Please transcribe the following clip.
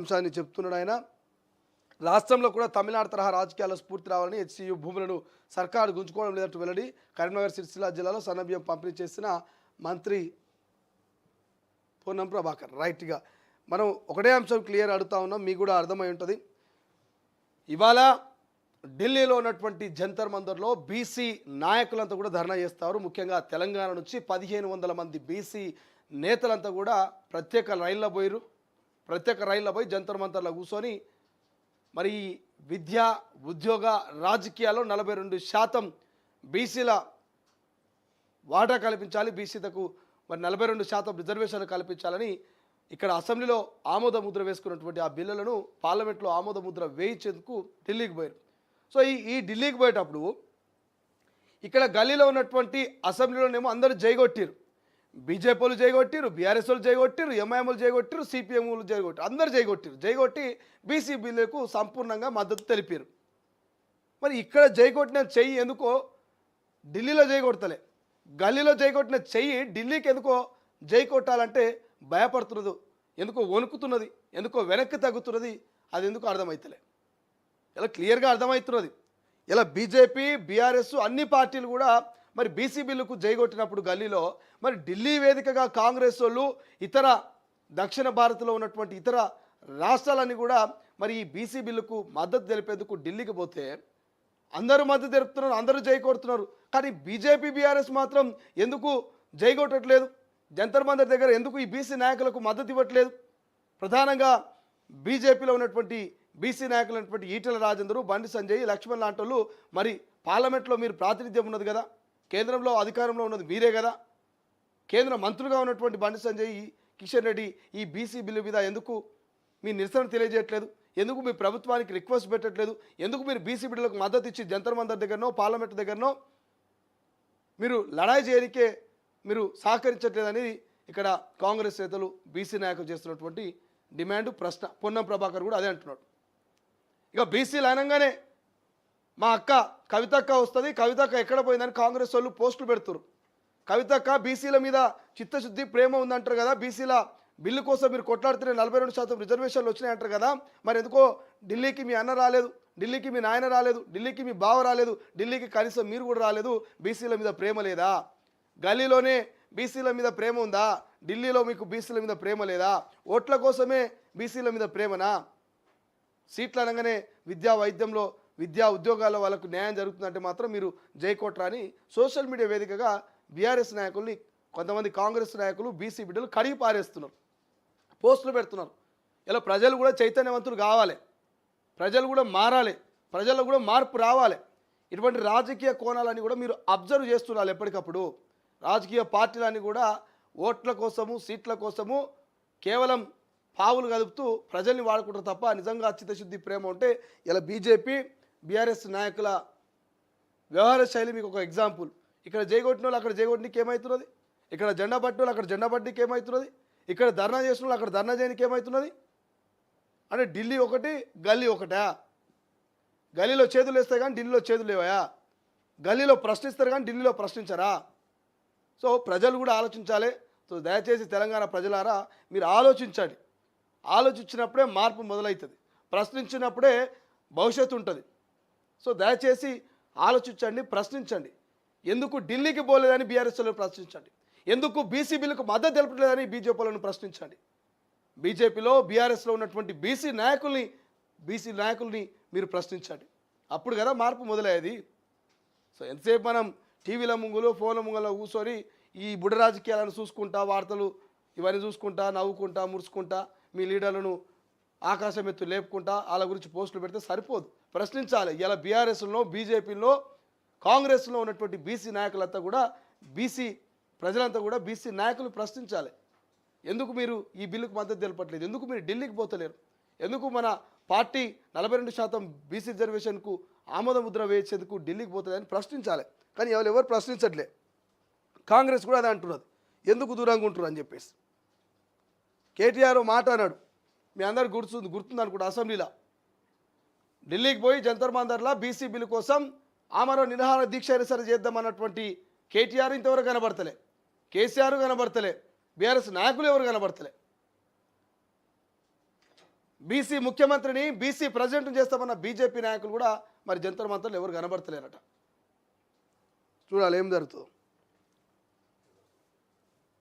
అంశాన్ని చెప్తున్నాడు ఆయన. రాష్ట్రంలో కూడా తమిళనాడు తరహా రాజకీయాల స్ఫూర్తి రావాలని హెచ్సియు భూములను సర్కారు గుంజుకోవడం లేదంటూ వెల్లడి. కరీంనగర్ సిరిసిల్ల జిల్లాలో సన్నబియ్యం పంపిణీ చేసిన మంత్రి పొన్నం ప్రభాకర్. రైట్గా మనం ఒకటే అంశం క్లియర్ అడుగుతా ఉన్నాం, మీకు కూడా అర్థమై ఉంటుంది. ఇవాళ ఢిల్లీలో ఉన్నటువంటి జంతర్ మందర్లో బీసీ నాయకులంతా కూడా ధర్నా చేస్తారు. ముఖ్యంగా తెలంగాణ నుంచి 1500 మంది బీసీ నేతలంతా కూడా ప్రత్యేక రైళ్ళ పోయి జంతర్ మంతర్లో కూర్చొని మరి విద్య ఉద్యోగ రాజకీయాల్లో 42% బీసీల వాటా కల్పించాలి, బీసీలకు మరి 42% రిజర్వేషన్లు కల్పించాలని ఇక్కడ అసెంబ్లీలో ఆమోద ముద్ర వేసుకున్నటువంటి ఆ బిల్లులను పార్లమెంట్లో ఆమోద ముద్ర వేయించేందుకు ఢిల్లీకి పోయారు. సో ఈ ఢిల్లీకి పోయేటప్పుడు ఇక్కడ గల్లీలో ఉన్నటువంటి అసెంబ్లీలోనేమో అందరూ జైగొట్టిరు. బీజేపీలు జైగొట్టిరు, బీఆర్ఎస్ వాళ్ళు జైగొట్టిరు, ఎంఐఎంలు జైగొట్టిరు, సిపిఎంలు జైగొట్టిరు, అందరూ జైగొట్టి బీసీ బిల్లుకు సంపూర్ణంగా మద్దతు తెలిపారు. మరి ఇక్కడ జైగొట్టిన చెయ్యి ఎందుకో ఢిల్లీలో జైగొడతలే, గల్లీలో జైగొట్టిన చెయ్యి ఢిల్లీకి ఎందుకో జై కొట్టాలంటే భయపడుతున్నది, ఎందుకో వణుకుతున్నది, ఎందుకో వెనక్కి తగ్గుతున్నది, అది ఎందుకో అర్థమవుతలే. ఇలా క్లియర్గా అర్థమవుతున్నది. ఇలా బీజేపీ బీఆర్ఎస్ అన్ని పార్టీలు కూడా మరి బీసీ బిల్లుకు జైగొట్టినప్పుడు గల్లీలో మరి ఢిల్లీ వేదికగా కాంగ్రెస్ వాళ్ళు ఇతర దక్షిణ భారత్లో ఉన్నటువంటి ఇతర రాష్ట్రాలన్నీ కూడా మరి ఈ బీసీ బిల్లుకు మద్దతు తెలిపేందుకు ఢిల్లీకి పోతే అందరూ మద్దతు తెలుపుతున్నారు, అందరూ జై కొడుతున్నారు. కానీ బీజేపీ బీఆర్ఎస్ మాత్రం ఎందుకు జై కొట్టట్లేదు? జంతర్ మంతర్ దగ్గర ఎందుకు ఈ బీసీ నాయకులకు మద్దతు ఇవ్వట్లేదు? ప్రధానంగా బీజేపీలో ఉన్నటువంటి బీసీ నాయకులు అయినటువంటి ఈటెల రాజేందర్, బండి సంజయ్, లక్ష్మణ్ లాంటి వాళ్ళు మరి పార్లమెంట్లో మీరు ప్రాతినిధ్యం ఉన్నది కదా, కేంద్రంలో అధికారంలో ఉన్నది మీరే కదా, కేంద్ర మంత్రులుగా ఉన్నటువంటి బండి సంజయ్, కిషన్ రెడ్డి ఈ బీసీ బిల్లు మీద ఎందుకు మీ నిరసన తెలియజేయట్లేదు? ఎందుకు మీ ప్రభుత్వానికి రిక్వెస్ట్ పెట్టట్లేదు? ఎందుకు మీరు బీసీ బిల్లులకు మద్దతు ఇచ్చి జంతర్ మంతర్ దగ్గరనో పార్లమెంట్ దగ్గరనో మీరు లడాయి చేయడానికే మీరు సహకరించట్లేదని ఇక్కడ కాంగ్రెస్ నేతలు బీసీ నాయకులు చేస్తున్నటువంటి డిమాండ్, ప్రశ్న. పొన్నం ప్రభాకర్ కూడా అదే అంటున్నాడు. ఇక బీసీలు అనగానే మా అక్క కవితక్క వస్తుంది, కవితక్క ఎక్కడ పోయిందని కాంగ్రెస్ వాళ్ళు పోస్టులు పెడుతున్నారు. కవితక్క బీసీల మీద చిత్తశుద్ధి ప్రేమ ఉందంటారు కదా, బీసీల బిల్లు కోసం మీరు కొట్లాడితే 42% రిజర్వేషన్లు వచ్చినాయంటారు కదా, మరి ఎందుకో ఢిల్లీకి మీ అన్న రాలేదు, ఢిల్లీకి మీ నాయన రాలేదు, ఢిల్లీకి మీ బావ రాలేదు, ఢిల్లీకి కనీసం మీరు కూడా రాలేదు? బీసీల మీద ప్రేమ లేదా? గల్లీలోనే బీసీల మీద ప్రేమ ఉందా? ఢిల్లీలో మీకు బీసీల మీద ప్రేమ లేదా? ఓట్ల కోసమే బీసీల మీద ప్రేమనా? సీట్లు అనగానే విద్యా వైద్యంలో విద్యా ఉద్యోగాల్లో వాళ్ళకు న్యాయం జరుగుతుందంటే మాత్రం మీరు జైకోట్రా అని సోషల్ మీడియా వేదికగా బీఆర్ఎస్ నాయకుల్ని, కొంతమంది కాంగ్రెస్ నాయకులు బీసీ బిడ్డలు కడిగి పారేస్తున్నారు, పోస్టులు పెడుతున్నారు. ఇలా ప్రజలు కూడా చైతన్యవంతులు కావాలి, ప్రజలు కూడా మారాలి, ప్రజల్లో కూడా మార్పు రావాలి. ఇటువంటి రాజకీయ కోణాలన్నీ కూడా మీరు అబ్జర్వ్ చేస్తున్నారు ఎప్పటికప్పుడు. రాజకీయ పార్టీలన్నీ కూడా ఓట్ల కోసము సీట్ల కోసము కేవలం పావులు కదుపుతూ ప్రజల్ని వాడుకుంటారు తప్ప నిజంగా చిత్తశుద్ధి ప్రేమ ఉంటే ఇలా బీజేపీ బీఆర్ఎస్ నాయకుల వ్యవహార శైలి మీకు ఒక ఎగ్జాంపుల్. ఇక్కడ జైగొట్టిన వాళ్ళు అక్కడ జైగొట్టినకి ఏమవుతున్నది, ఇక్కడ జెండా పట్టిన వాళ్ళు అక్కడ జెండా పట్టినకి ఏమవుతున్నది, ఇక్కడ ధర్నా చేసిన వాళ్ళు అక్కడ ధర్నా చేయడానికి ఏమవుతున్నది? అంటే ఢిల్లీ ఒకటి గల్లీ ఒకటా? గల్లీలో చేతులు వేస్తాయి కానీ ఢిల్లీలో చేతులు లేవయా? గల్లీలో ప్రశ్నిస్తారు కానీ ఢిల్లీలో ప్రశ్నించరా? సో ప్రజలు కూడా ఆలోచించాలి. సో దయచేసి తెలంగాణ ప్రజలారా మీరు ఆలోచించండి. ఆలోచించినప్పుడే మార్పు మొదలవుతుంది, ప్రశ్నించినప్పుడే భవిష్యత్తు ఉంటుంది. సో దయచేసి ఆలోచించండి, ప్రశ్నించండి. ఎందుకు ఢిల్లీకి పోలేదని బీఆర్ఎస్లో ప్రశ్నించండి, ఎందుకు బీసీ బిల్లుకు మద్దతు తెలపలేదని బీజేపీలను ప్రశ్నించండి. బీజేపీలో బీఆర్ఎస్లో ఉన్నటువంటి బీసీ నాయకుల్ని మీరు ప్రశ్నించండి. అప్పుడు కదా మార్పు మొదలయ్యేది. సో ఎంతసేపు మనం టీవీల ముంగులు ఫోన్ల ముంగలో కూర్చొని ఈ బుడ రాజకీయాలను చూసుకుంటా, వార్తలు ఇవన్నీ చూసుకుంటా, నవ్వుకుంటా, మురుసుకుంటా, మీ లీడర్లను ఆకాశం ఎత్తు లేపుకుంటా వాళ్ళ గురించి పోస్టులు పెడితే సరిపోదు, ప్రశ్నించాలి. ఇలా బీఆర్ఎస్లో బీజేపీలో కాంగ్రెస్లో ఉన్నటువంటి బీసీ నాయకులంతా కూడా బీసీ ప్రజలంతా కూడా బీసీ నాయకులు ప్రశ్నించాలి. ఎందుకు మీరు ఈ బిల్లుకు మద్దతు తెలపట్లేదు? ఎందుకు మీరు ఢిల్లీకి పోతలేరు? ఎందుకు మన పార్టీ 42% బీసీ రిజర్వేషన్కు ఆమోద ముద్ర వేసేందుకు ఢిల్లీకి పోతుందని ప్రశ్నించాలి. కానీ ఎవరు ప్రశ్నించట్లే. కాంగ్రెస్ కూడా అదే అంటున్నది, ఎందుకు దూరంగా ఉంటున్నారు అని చెప్పేసి. కేటీఆర్ మాట అన్నాడు, మీ అందరికి గుర్తుంది అనుకుంటా, అసెంబ్లీలో ఢిల్లీకి పోయి జంతర్ మంతర్లా బీసీ బిల్లు కోసం ఆమరణ నిరాహార దీక్ష అయినా సరే చేద్దామన్నటువంటి కేటీఆర్ ఇంతవరకు కనబడతలే, కేసీఆర్ కనబడతలే, బీఆర్ఎస్ నాయకులు ఎవరు కనబడతలే. బీసీ ముఖ్యమంత్రిని బీసీ ప్రెసిడెంట్ని చేస్తామన్న బీజేపీ నాయకులు కూడా మరి జంతర్ మంతర్లు ఎవరు కనబడతలేరట. చూడాలి ఏం జరుగుతుందో.